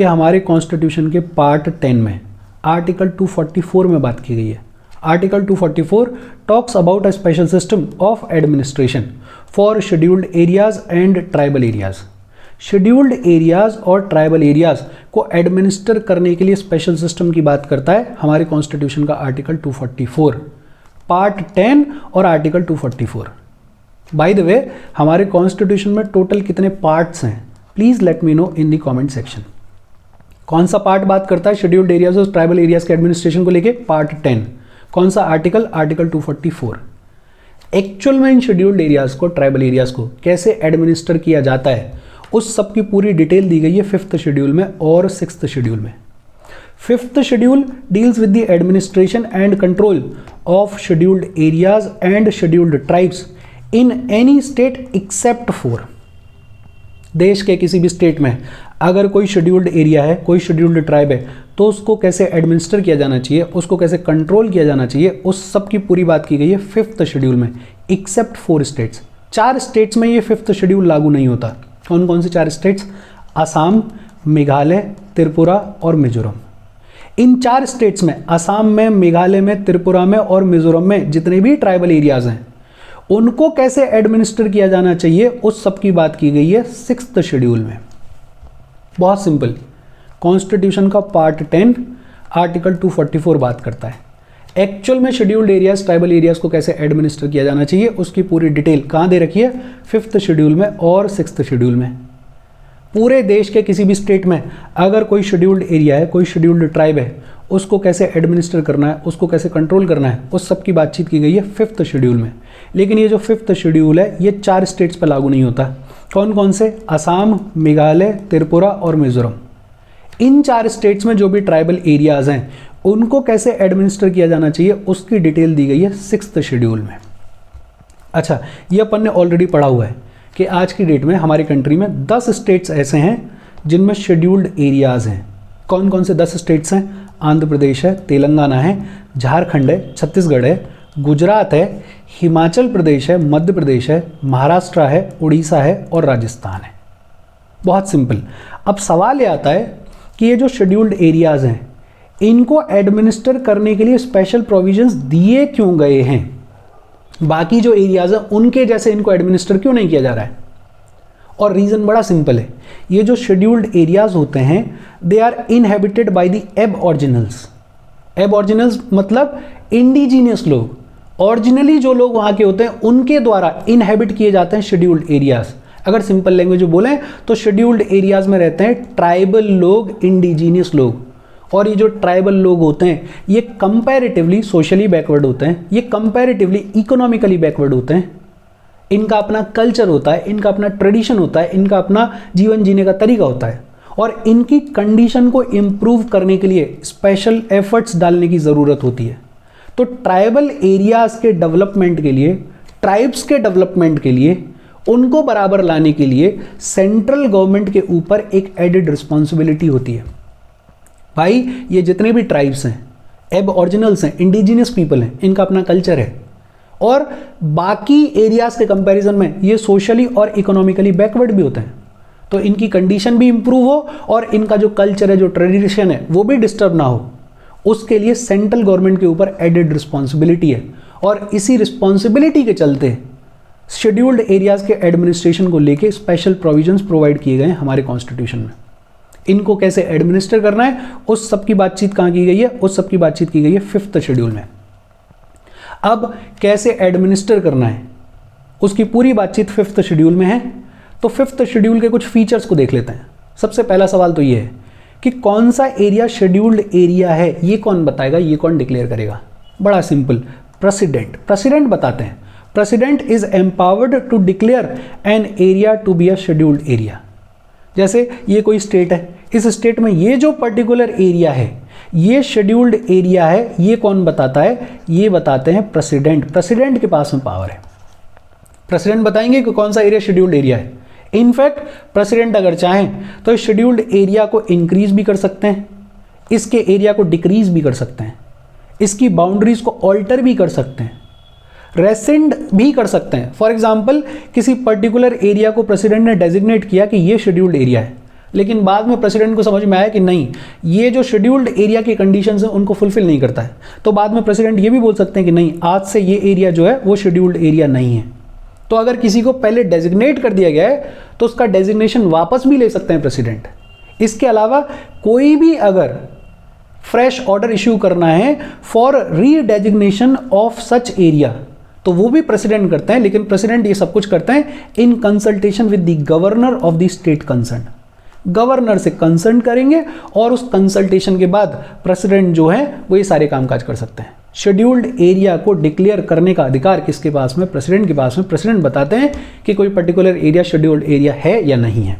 कि हमारे कॉन्स्टिट्यूशन के पार्ट 10 में आर्टिकल 244 में बात की गई है। Article 244 talks about a special system of administration for scheduled areas and tribal areas. Scheduled areas और ट्राइबल एरियाज को एडमिनिस्टर करने के लिए स्पेशल सिस्टम की बात करता है हमारे कॉन्स्टिट्यूशन का आर्टिकल 244 पार्ट 10 और आर्टिकल 244। बाय द वे, हमारे कॉन्स्टिट्यूशन में टोटल कितने पार्ट्स हैं? Please let me know in the comment section. कौन सा पार्ट बात करता है शेड्यूल्ड एरियाज और ट्राइबल एरियाज के एडमिनिस्ट्रेशन को लेके? पार्ट 10। कौन सा आर्टिकल? आर्टिकल 244। एक्चुअल में इन शेड्यूल्ड एरियाज को, ट्राइबल एरियाज को कैसे एडमिनिस्टर किया जाता है उस सब की पूरी डिटेल दी गई है 5th शेड्यूल में और 6th शेड्यूल में। 5th schedule deals with the administration and control of scheduled areas and scheduled tribes in any state except 4। देश के किसी भी स्टेट में अगर कोई शेड्यूल्ड एरिया है, कोई शेड्यूल्ड ट्राइब है, तो उसको कैसे एडमिनिस्टर किया जाना चाहिए, उसको कैसे कंट्रोल किया जाना चाहिए, उस सब की पूरी बात की गई है 5th शेड्यूल में, एक्सेप्ट 4 स्टेट्स। 4 स्टेट्स में ये 5th शेड्यूल लागू नहीं होता। कौन कौन से 4 स्टेट्स? असम, मेघालय, त्रिपुरा और मिजोरम। इन 4 स्टेट्स में, असम में, मेघालय में, त्रिपुरा में और मिजोरम में जितने भी ट्राइबल एरियाज हैं उनको कैसे एडमिनिस्टर किया जाना चाहिए उस सब की बात की गई है 6th शेड्यूल में। बहुत सिंपल, कॉन्स्टिट्यूशन का पार्ट 10 आर्टिकल 244 बात करता है एक्चुअल में शेड्यूल्ड एरियाज, ट्राइबल एरियाज को कैसे एडमिनिस्टर किया जाना चाहिए उसकी पूरी डिटेल कहाँ दे रखी है? 5th शेड्यूल में और 6th शेड्यूल में। पूरे देश के किसी भी स्टेट में अगर कोई शेड्यूल्ड एरिया है, कोई शेड्यूल्ड ट्राइब है, उसको कैसे एडमिनिस्टर करना है, उसको कैसे कंट्रोल करना है, उस सब की बातचीत की गई है 5th शेड्यूल में। लेकिन ये जो 5th शेड्यूल है ये 4 स्टेट्स पर लागू नहीं होता। कौन कौन से? असम, मेघालय, त्रिपुरा और मिजोरम। इन 4 स्टेट्स में जो भी ट्राइबल एरियाज हैं उनको कैसे एडमिनिस्टर किया जाना चाहिए उसकी डिटेल दी गई है 6th शेड्यूल में। अच्छा, ये अपन ने ऑलरेडी पढ़ा हुआ है कि आज की डेट में हमारी कंट्री में 10 स्टेट्स ऐसे हैं जिनमें शेड्यूल्ड एरियाज हैं। कौन कौन से 10 स्टेट्स हैं? आंध्र प्रदेश है, तेलंगाना है, झारखंड है, छत्तीसगढ़ है, गुजरात है, हिमाचल प्रदेश है, मध्य प्रदेश है, महाराष्ट्र है, उड़ीसा है और राजस्थान है। बहुत सिंपल। अब सवाल ये आता है कि ये जो शेड्यूल्ड एरियाज हैं इनको एडमिनिस्टर करने के लिए स्पेशल प्रोविजंस दिए क्यों गए हैं? बाकी जो एरियाज हैं उनके जैसे इनको एडमिनिस्टर क्यों नहीं किया जा रहा है? और रीज़न बड़ा सिंपल है। ये जो शेड्यूल्ड एरियाज होते हैं they are inhabited by the aboriginals. Aboriginals मतलब इंडिजीनियस लोग, ओरिजिनली जो लोग वहाँ के होते हैं उनके द्वारा इनहेबिट किए जाते हैं शेड्यूल्ड एरियाज। अगर सिंपल लैंग्वेज में बोलें तो शेड्यूल्ड एरियाज में रहते हैं ट्राइबल लोग, इंडिजीनियस लोग। और ये जो ट्राइबल लोग होते हैं ये कंपैरेटिवली सोशली बैकवर्ड होते हैं, ये कंपैरेटिवली इकोनॉमिकली बैकवर्ड होते हैं। इनका अपना कल्चर होता है, इनका अपना ट्रेडिशन होता है, इनका अपना जीवन जीने का तरीका होता है और इनकी कंडीशन को इम्प्रूव करने के लिए स्पेशल एफर्ट्स डालने की ज़रूरत होती है। तो ट्राइबल एरियाज के डेवलपमेंट के लिए, ट्राइब्स के डेवलपमेंट के लिए, उनको बराबर लाने के लिए सेंट्रल गवर्नमेंट के ऊपर एक एडेड रिस्पॉन्सिबिलिटी होती है। भाई, ये जितने भी ट्राइब्स हैं, एबऑरिजिनल्स हैं, इंडिजिनियस पीपल हैं, इनका अपना कल्चर है और बाकी एरियाज के कंपैरिजन में ये सोशली और इकोनॉमिकली बैकवर्ड भी होते हैं। तो इनकी कंडीशन भी इंप्रूव हो और इनका जो कल्चर है, जो ट्रेडिशन है, वो भी डिस्टर्ब ना हो, उसके लिए सेंट्रल गवर्नमेंट के ऊपर एडेड रिस्पॉन्सिबिलिटी है। और इसी रिस्पॉन्सिबिलिटी के चलते शेड्यूल्ड एरियाज के एडमिनिस्ट्रेशन को लेके स्पेशल प्रोविजंस प्रोवाइड किए गए हैं हमारे कॉन्स्टिट्यूशन में। इनको कैसे एडमिनिस्टर करना है उस सब की बातचीत कहाँ की गई है? उस सब की बातचीत की गई है 5th शेड्यूल में। अब कैसे एडमिनिस्टर करना है उसकी पूरी बातचीत 5th शेड्यूल में है। तो 5th शेड्यूल के कुछ फीचर्स को देख लेते हैं। सबसे पहला सवाल तो ये है कि कौन सा एरिया शेड्यूल्ड एरिया है, ये कौन बताएगा, ये कौन डिक्लेयर करेगा? बड़ा सिंपल, प्रेसिडेंट। प्रेसिडेंट बताते हैं। President is empowered to declare an area to be a scheduled area. जैसे ये कोई स्टेट है, इस स्टेट में ये जो पर्टिकुलर एरिया है ये शेड्यूल्ड एरिया है, ये कौन बताता है? ये बताते हैं प्रेसिडेंट। प्रेसिडेंट के पास में पावर है। प्रेसिडेंट बताएंगे कि कौन सा एरिया शेड्यूल्ड एरिया है। इनफैक्ट प्रेसिडेंट अगर चाहें तो इस शेड्यूल्ड एरिया को इंक्रीज भी कर सकते हैं, इसके एरिया को डिक्रीज भी कर सकते हैं, इसकी बाउंड्रीज को ऑल्टर भी कर सकते हैं, रेसेंड भी कर सकते हैं। फॉर एग्जाम्पल किसी पर्टिकुलर एरिया को प्रेसिडेंट ने डेजिग्नेट किया कि ये शेड्यूल्ड एरिया है, लेकिन बाद में प्रेसिडेंट को समझ में आया कि नहीं, ये जो शेड्यूल्ड एरिया की कंडीशंस हैं उनको फुलफिल नहीं करता है, तो बाद में प्रेसिडेंट ये भी बोल सकते हैं कि नहीं, आज से ये एरिया जो है वो शेड्यूल्ड एरिया नहीं है। तो अगर किसी को पहले डेजिग्नेट कर दिया गया है तो उसका डेजिग्नेशन वापस भी ले सकते हैं प्रेसिडेंट। इसके अलावा कोई भी अगर फ्रेश ऑर्डर इश्यू करना है फॉर रीडेजिग्नेशन ऑफ सच एरिया तो वो भी प्रेसिडेंट करते हैं, लेकिन प्रेसिडेंट ये सब कुछ करते हैं in consultation with the governor of the state concern. Governor से कंसल्ट करेंगे और उस कंसल्टेशन के बाद प्रेसिडेंट जो है वो ये सारे कामकाज कर सकते हैं। शेड्यूल्ड एरिया को डिक्लेयर करने का अधिकार किसके पास में? प्रेसिडेंट के पास में। प्रेसिडेंट बताते हैं कि कोई पर्टिकुलर एरिया शेड्यूल्ड एरिया है या नहीं है।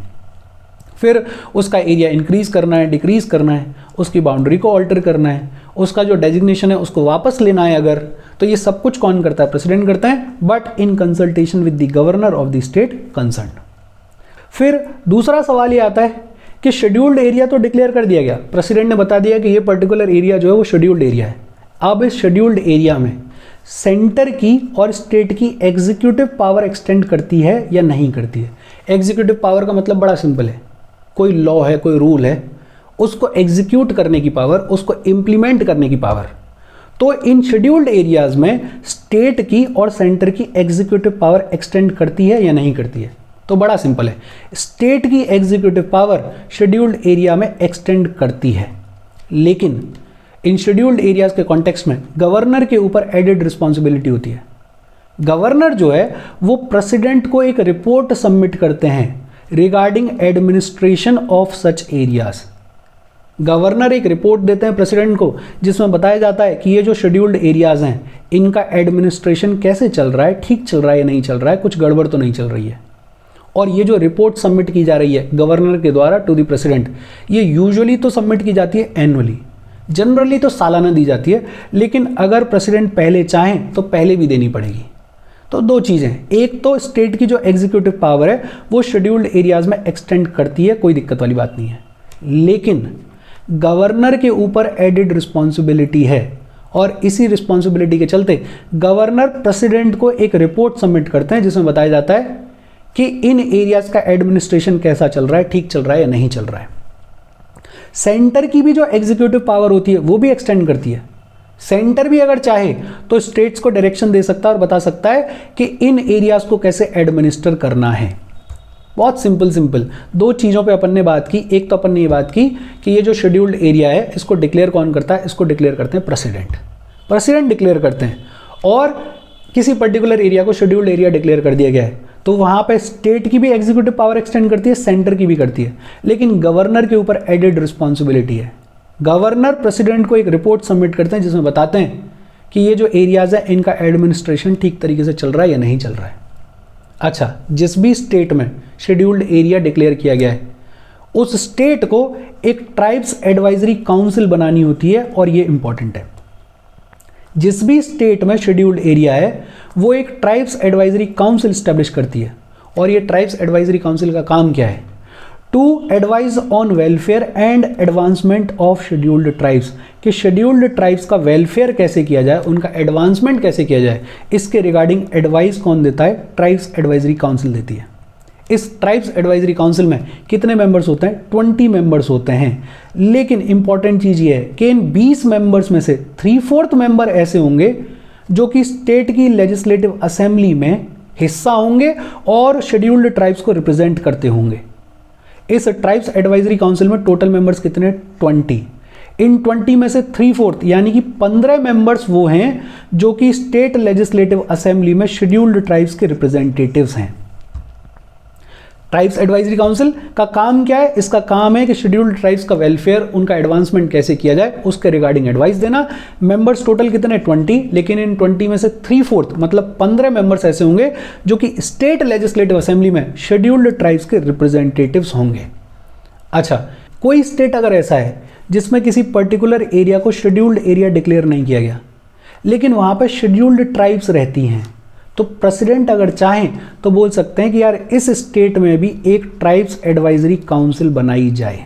फिर उसका एरिया इंक्रीज करना है, डिक्रीज करना है, उसकी बाउंड्री को ऑल्टर करना है, उसका जो डेजिग्नेशन है उसको वापस लेना है अगर, तो ये सब कुछ कौन करता है? प्रेसिडेंट करता है, but in consultation with the governor of the state concern. फिर दूसरा सवाल ये आता है कि शेड्यूल्ड एरिया तो डिक्लेयर कर दिया गया, प्रेसिडेंट ने बता दिया कि ये पर्टिकुलर एरिया जो है वो शेड्यूल्ड एरिया है। अब इस शेड्यूल्ड एरिया में सेंटर की और स्टेट की एग्जीक्यूटिव पावर एक्सटेंड करती है या नहीं करती है? एग्जीक्यूटिव पावर का मतलब बड़ा सिंपल है, कोई लॉ है, कोई रूल है, उसको एग्जीक्यूट करने की पावर, उसको इंप्लीमेंट करने की पावर। तो इन शेड्यूल्ड एरियाज में स्टेट की और सेंटर की एग्जीक्यूटिव पावर एक्सटेंड करती है या नहीं करती है? तो बड़ा सिंपल है, स्टेट की एग्जीक्यूटिव पावर शेड्यूल्ड एरिया में एक्सटेंड करती है, लेकिन इन शेड्यूल्ड एरियाज के कॉन्टेक्स्ट में गवर्नर के ऊपर एडेड रिस्पॉन्सिबिलिटी होती है। गवर्नर जो है वो प्रेसिडेंट को एक रिपोर्ट सबमिट करते हैं regarding administration of such areas. Governor एक रिपोर्ट देते हैं प्रेसिडेंट को जिसमें बताया जाता है कि ये जो शेड्यूल्ड एरियाज हैं इनका एडमिनिस्ट्रेशन कैसे चल रहा है, ठीक चल रहा है या नहीं चल रहा है, कुछ गड़बड़ तो नहीं चल रही है। और ये जो रिपोर्ट सबमिट की जा रही है गवर्नर के द्वारा टू द प्रेसिडेंट, ये यूजुअली तो सबमिट की जाती है एनुअली, जनरली तो सालाना दी जाती है, लेकिन अगर प्रेसिडेंट पहले चाहें तो पहले भी देनी पड़ेगी। तो दो चीज़ें, एक तो स्टेट की जो एग्जीक्यूटिव पावर है वो शेड्यूल्ड एरियाज में एक्सटेंड करती है, कोई दिक्कत वाली बात नहीं है, लेकिन गवर्नर के ऊपर एडेड रिस्पॉन्सिबिलिटी है और इसी रिस्पॉन्सिबिलिटी के चलते गवर्नर प्रेसिडेंट को एक रिपोर्ट सबमिट करते हैं जिसमें बताया जाता है कि इन एरियाज का एडमिनिस्ट्रेशन कैसा चल रहा है, ठीक चल रहा है या नहीं चल रहा है। सेंटर की भी जो एग्जीक्यूटिव पावर होती है वो भी एक्सटेंड करती है। सेंटर भी अगर चाहे तो स्टेट्स को डायरेक्शन दे सकता है और बता सकता है कि इन एरियाज को कैसे एडमिनिस्टर करना है। बहुत सिंपल दो चीज़ों पे अपन ने बात की। एक तो अपन ने ये बात की कि ये जो शेड्यूल्ड एरिया है इसको डिक्लेयर कौन करता है? इसको डिक्लेयर करते हैं प्रेसिडेंट डिक्लेयर करते हैं। और किसी पर्टिकुलर एरिया को शेड्यूल्ड एरिया डिक्लेयर कर दिया गया है तो वहाँ पे स्टेट की भी एग्जीक्यूटिव पावर एक्सटेंड करती है, सेंटर की भी करती है, लेकिन गवर्नर के ऊपर एडेड रिस्पॉन्सिबिलिटी है। गवर्नर प्रेसिडेंट को एक रिपोर्ट सबमिट करते हैं जिसमें बताते हैं कि ये जो एरियाज है इनका एडमिनिस्ट्रेशन ठीक तरीके से चल रहा है या नहीं चल रहा है। अच्छा, जिस भी स्टेट में शेड्यूल्ड एरिया डिक्लेयर किया गया है उस स्टेट को एक ट्राइब्स एडवाइजरी काउंसिल बनानी होती है, और ये इंपॉर्टेंट है। जिस भी स्टेट में शेड्यूल्ड एरिया है वो एक ट्राइब्स एडवाइजरी काउंसिल स्टैब्लिश करती है, और ये ट्राइब्स एडवाइजरी काउंसिल का काम क्या है? To advise on welfare and advancement of scheduled tribes, कि शेड्यूल्ड ट्राइब्स का वेलफेयर कैसे किया जाए, उनका एडवांसमेंट कैसे किया जाए, इसके रिगार्डिंग एडवाइस कौन देता है? ट्राइब्स एडवाइजरी काउंसिल देती है। इस ट्राइब्स एडवाइजरी काउंसिल में कितने मेंबर्स होते हैं? 20 मेंबर्स होते हैं, लेकिन इंपॉर्टेंट चीज़ ये है कि इन 20 मेंबर्स में से 3/4 मेंबर ऐसे होंगे जो कि स्टेट की लेजिस्लेटिव असेंबली में हिस्सा होंगे और शेड्यूल्ड ट्राइब्स को रिप्रेजेंट करते होंगे। इस ट्राइब्स एडवाइजरी काउंसिल में टोटल मेंबर्स कितने? 20। इन 20 में से 3/4 यानी कि 15 मेंबर्स वो हैं जो कि स्टेट लेजिस्लेटिव असेंबली में शेड्यूल्ड ट्राइब्स के रिप्रेजेंटेटिव्स हैं। ट्राइब्स एडवाइजरी काउंसिल का काम क्या है? इसका काम है कि शेड्यूल्ड ट्राइब्स का वेलफेयर, उनका एडवांसमेंट कैसे किया जाए उसके रिगार्डिंग एडवाइस देना। मेंबर्स टोटल कितने? 20, लेकिन इन 20 में से 3/4 मतलब 15 मेंबर्स ऐसे होंगे जो कि स्टेट लेजिस्लेटिव असेंबली में शेड्यूल्ड ट्राइब्स के रिप्रेजेंटेटिव्स होंगे। अच्छा, कोई स्टेट अगर ऐसा है जिसमें किसी पर्टिकुलर एरिया को शेड्यूल्ड एरिया डिक्लेयर नहीं किया गया, लेकिन वहाँ पर शेड्यूल्ड ट्राइब्स रहती हैं, तो प्रेसिडेंट अगर चाहें तो बोल सकते हैं कि यार इस स्टेट में भी एक ट्राइब्स एडवाइजरी काउंसिल बनाई जाए।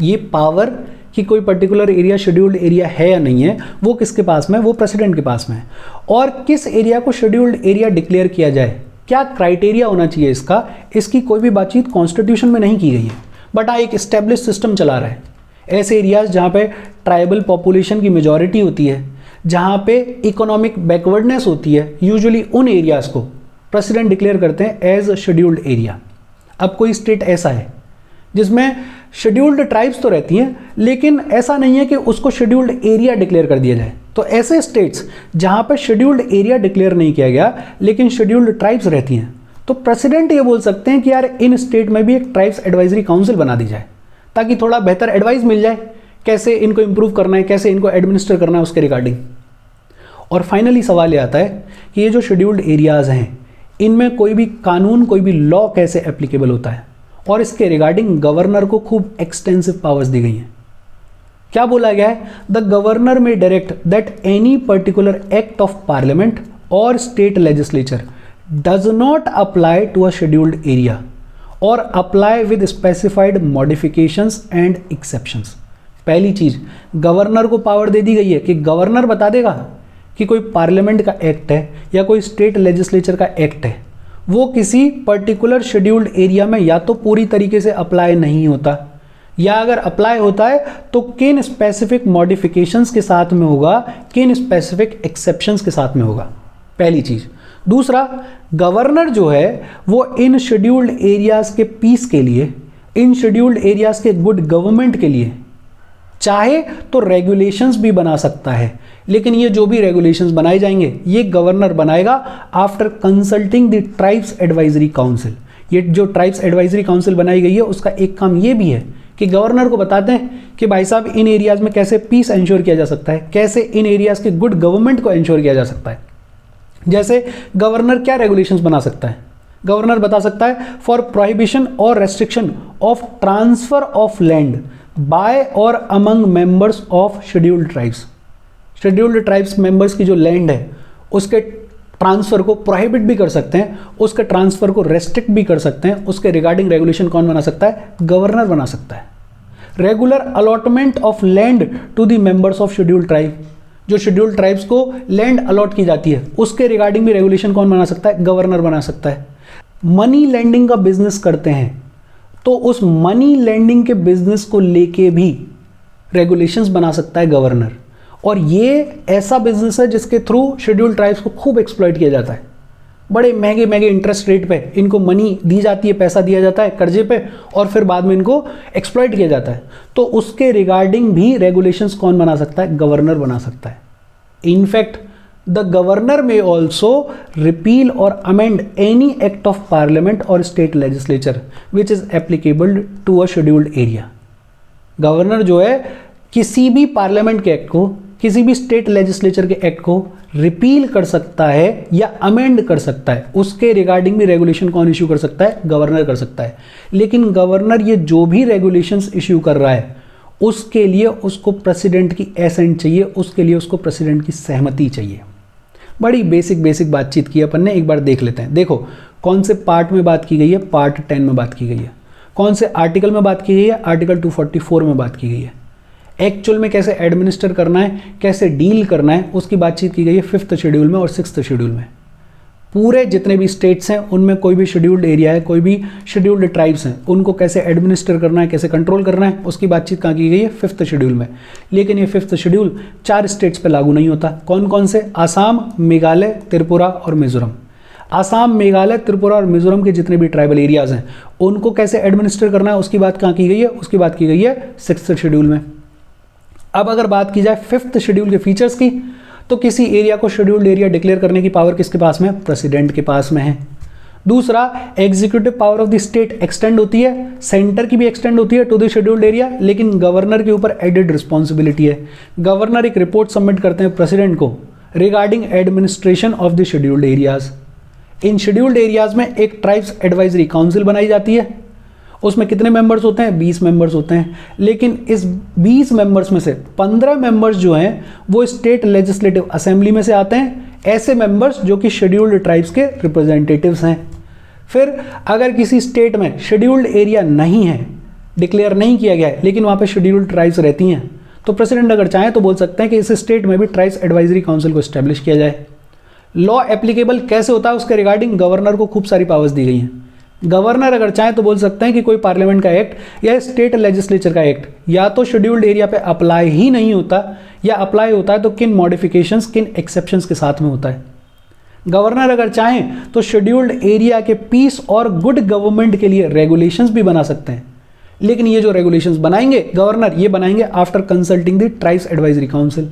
ये पावर कि कोई पर्टिकुलर एरिया शेड्यूल्ड एरिया है या नहीं है वो किसके पास में? वो प्रेसिडेंट के पास में। और किस एरिया को शेड्यूल्ड एरिया डिक्लेयर किया जाए, क्या क्राइटेरिया होना चाहिए इसका, इसकी कोई भी बातचीत कॉन्स्टिट्यूशन में नहीं की गई है। बट हाँ एक इस्टेब्लिश सिस्टम चला रहा है। ऐसे एरियाज जहाँ पे ट्राइबल पॉपुलेशन की मेजॉरिटी होती है, जहाँ पे इकोनॉमिक बैकवर्डनेस होती है, यूजुअली उन एरियाज़ को प्रेसिडेंट डिक्लेयर करते हैं एज शेड्यूल्ड एरिया। अब कोई स्टेट ऐसा है जिसमें शेड्यूल्ड ट्राइब्स तो रहती हैं, लेकिन ऐसा नहीं है कि उसको शेड्यूल्ड एरिया डिक्लेयर कर दिया जाए, तो ऐसे स्टेट्स जहाँ पे शेड्यूल्ड एरिया डिक्लेयर नहीं किया गया लेकिन शेड्यूल्ड ट्राइब्स रहती हैं, तो प्रेसिडेंट ये बोल सकते हैं कि यार इन स्टेट में भी एक ट्राइब्स एडवाइजरी काउंसिल बना दी जाए, ताकि थोड़ा बेहतर एडवाइस मिल जाए कैसे इनको इंप्रूव करना है, कैसे इनको एडमिनिस्टर करना है उसके रिगार्डिंग। और फाइनली सवाल ये आता है कि ये जो शेड्यूल्ड एरियाज़ हैं इनमें कोई भी कानून, कोई भी लॉ कैसे एप्लीकेबल होता है, और इसके रिगार्डिंग गवर्नर को खूब एक्सटेंसिव पावर्स दी गई हैं। क्या बोला गया है? The governor may direct that any particular act of parliament और state legislature does not apply to a scheduled area और apply with specified modifications and exceptions. पहली चीज, गवर्नर को पावर दे दी गई है कि गवर्नर बता देगा कि कोई पार्लियामेंट का एक्ट है या कोई स्टेट लेजिस्लेचर का एक्ट है, वो किसी पर्टिकुलर शेड्यूल्ड एरिया में या तो पूरी तरीके से अप्लाई नहीं होता, या अगर अप्लाई होता है तो किन स्पेसिफिक मॉडिफिकेशंस के साथ में होगा, किन स्पेसिफिक एक्सेप्शंस के साथ में होगा। पहली चीज। दूसरा, गवर्नर जो है वो इन शेड्यूल्ड एरियाज के पीस के लिए, इन शेड्यूल्ड एरियाज के गुड गवर्नमेंट के लिए चाहे तो रेगुलेशंस भी बना सकता है, लेकिन ये जो भी रेगुलेशंस बनाए जाएंगे ये गवर्नर बनाएगा after consulting the tribes advisory council. ये जो ट्राइब्स एडवाइजरी काउंसिल बनाई गई है उसका एक काम ये भी है कि गवर्नर को बताते हैं कि भाई साहब इन एरियाज में कैसे पीस इंश्योर किया जा सकता है, कैसे इन एरियाज के गुड गवर्नमेंट को इंश्योर किया जा सकता है। जैसे गवर्नर क्या रेगुलेशंस बना सकता है? गवर्नर बता सकता है फॉर प्रोहिबिशन और restriction of transfer of land by और among members of scheduled tribes. Scheduled tribes members की जो लैंड है उसके ट्रांसफर को प्रोहिबिट भी कर सकते हैं, उसके ट्रांसफर को रेस्ट्रिक्ट भी कर सकते हैं। उसके रिगार्डिंग रेगुलेशन कौन बना सकता है? गवर्नर बना सकता है। Regular allotment of land to the members of scheduled tribe, जो शेड्यूल्ड ट्राइब्स को लैंड अलॉट की जाती है उसके रिगार्डिंग भी रेगुलेशन कौन बना सकता है? गवर्नर बना सकता है। मनी लेंडिंग का बिजनेस करते हैं तो उस मनी लेंडिंग के बिजनेस को लेके भी रेगुलेशंस बना सकता है गवर्नर, और ये ऐसा बिजनेस है जिसके थ्रू शेड्यूल्ड ट्राइब्स को खूब एक्सप्लॉइट किया जाता है। बड़े महंगे महंगे इंटरेस्ट रेट पे इनको मनी दी जाती है, पैसा दिया जाता है कर्जे पे, और फिर बाद में इनको एक्सप्लॉइट किया जाता है। तो उसके रिगार्डिंग भी रेगुलेशंस कौन बना सकता है? गवर्नर बना सकता है। In fact the governor may also repeal और amend any act of parliament और state legislature which is applicable to a scheduled area. Governor जो है किसी भी पार्लियामेंट के एक्ट को, किसी भी स्टेट लेजिस्लेचर के एक्ट को रिपील कर सकता है या अमेंड कर सकता है। उसके रिगार्डिंग भी रेगुलेशन कौन इश्यू कर सकता है? गवर्नर कर सकता है। लेकिन गवर्नर ये जो भी रेगुलेशंस इश्यू कर रहा है उसके लिए उसको प्रेसिडेंट की एसेंट चाहिए, उसके लिए उसको प्रेसिडेंट की सहमति चाहिए। बड़ी बेसिक बातचीत की अपन ने, एक बार देख लेते हैं। देखो कौन से पार्ट में बात की गई है? पार्ट 10 में बात की गई है। कौन से आर्टिकल में बात की गई है? आर्टिकल 244 में बात की गई है। एक्चुअल में कैसे एडमिनिस्टर करना है, कैसे डील करना है, उसकी बातचीत की गई है 5th शेड्यूल में और 6th शेड्यूल में। पूरे जितने भी स्टेट्स हैं उनमें कोई भी शेड्यूल्ड एरिया है, कोई भी शेड्यूल्ड ट्राइब्स हैं, उनको कैसे एडमिनिस्टर करना है, कैसे कंट्रोल करना है, उसकी बातचीत कहाँ की गई है? 5th शेड्यूल में। लेकिन ये 5th शेड्यूल 4 स्टेट्स पे लागू नहीं होता। कौन कौन से? आसाम, मेघालय, त्रिपुरा और मिजोरम। आसाम, मेघालय, त्रिपुरा और मिजोरम के जितने भी ट्राइबल एरियाज हैं उनको कैसे एडमिनिस्टर करना है उसकी बात कहाँ की गई है? उसकी बात की गई है 6th शेड्यूल में। अब अगर बात की जाए 5th शेड्यूल के फीचर्स की, तो किसी एरिया को शेड्यूल्ड एरिया डिक्लेयर करने की पावर किसके पास में? प्रेसिडेंट के पास में है। दूसरा, executive power of the state extend होती है, सेंटर की भी एक्सटेंड होती है टू द शेड्यूल्ड एरिया, लेकिन गवर्नर के ऊपर एडेड रिस्पॉन्सिबिलिटी है। गवर्नर एक रिपोर्ट सबमिट करते हैं प्रेसिडेंट को regarding administration of the scheduled areas. In scheduled areas में एक ट्राइब्स एडवाइजरी काउंसिल बनाई जाती है। उसमें कितने मेंबर्स होते हैं? 20 मेंबर्स होते हैं। लेकिन इस 20 मेंबर्स में से 15 मेंबर्स जो हैं वो स्टेट लेजिस्लेटिव असेंबली में से आते हैं, ऐसे मेंबर्स जो कि शेड्यूल्ड ट्राइब्स के रिप्रेजेंटेटिव्स हैं। फिर अगर किसी स्टेट में शेड्यूल्ड एरिया नहीं है, डिक्लेयर नहीं किया गया है, लेकिन वहाँ पे शेड्यूल्ड ट्राइब्स रहती हैं, तो प्रेसिडेंट अगर चाहें तो बोल सकते हैं कि इस स्टेट में भी ट्राइब्स एडवाइजरी काउंसिल को एस्टेब्लिश किया जाए। लॉ एप्लीकेबल कैसे होता है उसके रिगार्डिंग गवर्नर को खूब सारी पावर्स दी गई हैं। गवर्नर अगर चाहे तो बोल सकते हैं कि कोई पार्लियामेंट का एक्ट या स्टेट लेजिस्लेचर का एक्ट या तो शेड्यूल्ड एरिया पे अप्लाई ही नहीं होता, या अप्लाई होता है तो किन मॉडिफिकेशंस, किन एक्सेप्शंस के साथ में होता है। गवर्नर अगर चाहें तो शेड्यूल्ड एरिया के पीस और गुड गवर्नमेंट के लिए रेगुलेशंस भी बना सकते हैं, लेकिन ये जो रेगुलेशंस बनाएंगे गवर्नर, ये बनाएंगे after consulting the tribes advisory council.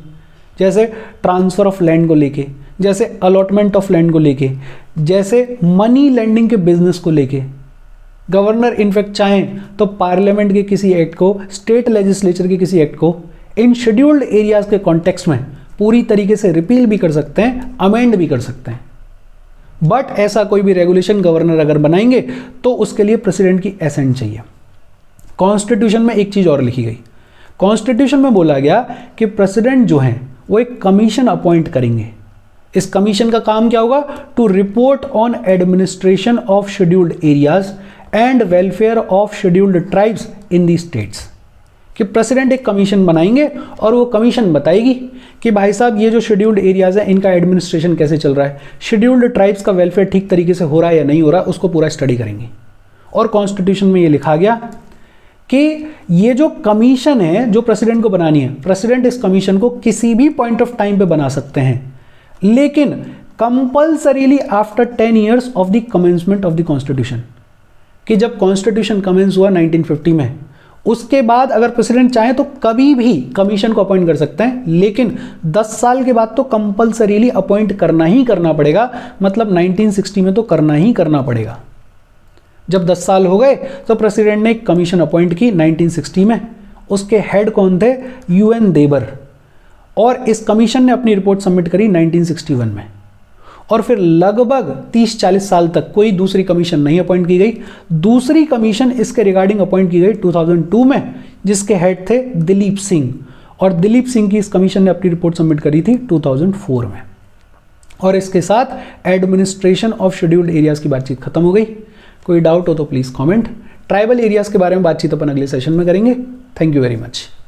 जैसे ट्रांसफर ऑफ लैंड को लेके, जैसे अलॉटमेंट ऑफ लैंड को लेके, जैसे मनी लैंडिंग के बिजनेस को लेके। गवर्नर इनफैक्ट चाहें तो पार्लियामेंट के किसी एक्ट को, स्टेट लेजिस्लेचर के किसी एक्ट को इन शेड्यूल्ड एरियाज के कॉन्टेक्स्ट में पूरी तरीके से रिपील भी कर सकते हैं, अमेंड भी कर सकते हैं। बट ऐसा कोई भी रेगुलेशन गवर्नर अगर बनाएंगे तो उसके लिए प्रेसिडेंट की एसेंट चाहिए। कॉन्स्टिट्यूशन में एक चीज और लिखी गई, कॉन्स्टिट्यूशन में बोला गया कि प्रेसिडेंट जो हैं वो एक कमीशन अपॉइंट करेंगे। इस कमीशन का काम क्या होगा? To report on administration of scheduled areas and welfare of scheduled tribes in the states. कि प्रेसिडेंट एक कमीशन बनाएंगे और वो कमीशन बताएगी कि भाई साहब ये जो शेड्यूल्ड एरियाज है इनका एडमिनिस्ट्रेशन कैसे चल रहा है, शेड्यूल्ड ट्राइब्स का वेलफेयर ठीक तरीके से हो रहा है या नहीं हो रहा, उसको पूरा स्टडी करेंगे। और कॉन्स्टिट्यूशन में ये लिखा गया कि ये जो कमीशन है जो प्रेसिडेंट को बनानी है, प्रेसिडेंट इस कमीशन को किसी भी पॉइंट ऑफ टाइम पे बना सकते हैं, लेकिन compulsorily after 10 years of the commencement of the constitution. कि जब कॉन्स्टिट्यूशन कमेंस हुआ 1950 में, उसके बाद अगर प्रेसिडेंट चाहे तो कभी भी कमीशन को अपॉइंट कर सकते हैं, लेकिन 10 साल के बाद तो कंपल्सरीली अपॉइंट करना ही करना पड़ेगा। मतलब 1960 में तो करना ही करना पड़ेगा। जब 10 साल हो गए तो प्रेसिडेंट ने एक कमीशन अपॉइंट की 1960 में। उसके हेड कौन थे? UN देबर। और इस कमीशन ने अपनी रिपोर्ट सबमिट करी 1961 में। और फिर लगभग 30-40 साल तक कोई दूसरी कमीशन नहीं अपॉइंट की गई। दूसरी कमीशन इसके रिगार्डिंग अपॉइंट की गई 2002 में, जिसके हेड थे दिलीप सिंह। और दिलीप सिंह की इस कमीशन ने अपनी रिपोर्ट सबमिट करी थी 2004 में। और इसके साथ एडमिनिस्ट्रेशन ऑफ शेड्यूल्ड एरियाज की बातचीत खत्म हो गई। कोई डाउट हो तो प्लीज़ कमेंट। ट्राइबल एरियाज के बारे में बातचीत अपन अगले सेशन में करेंगे। Thank you very much.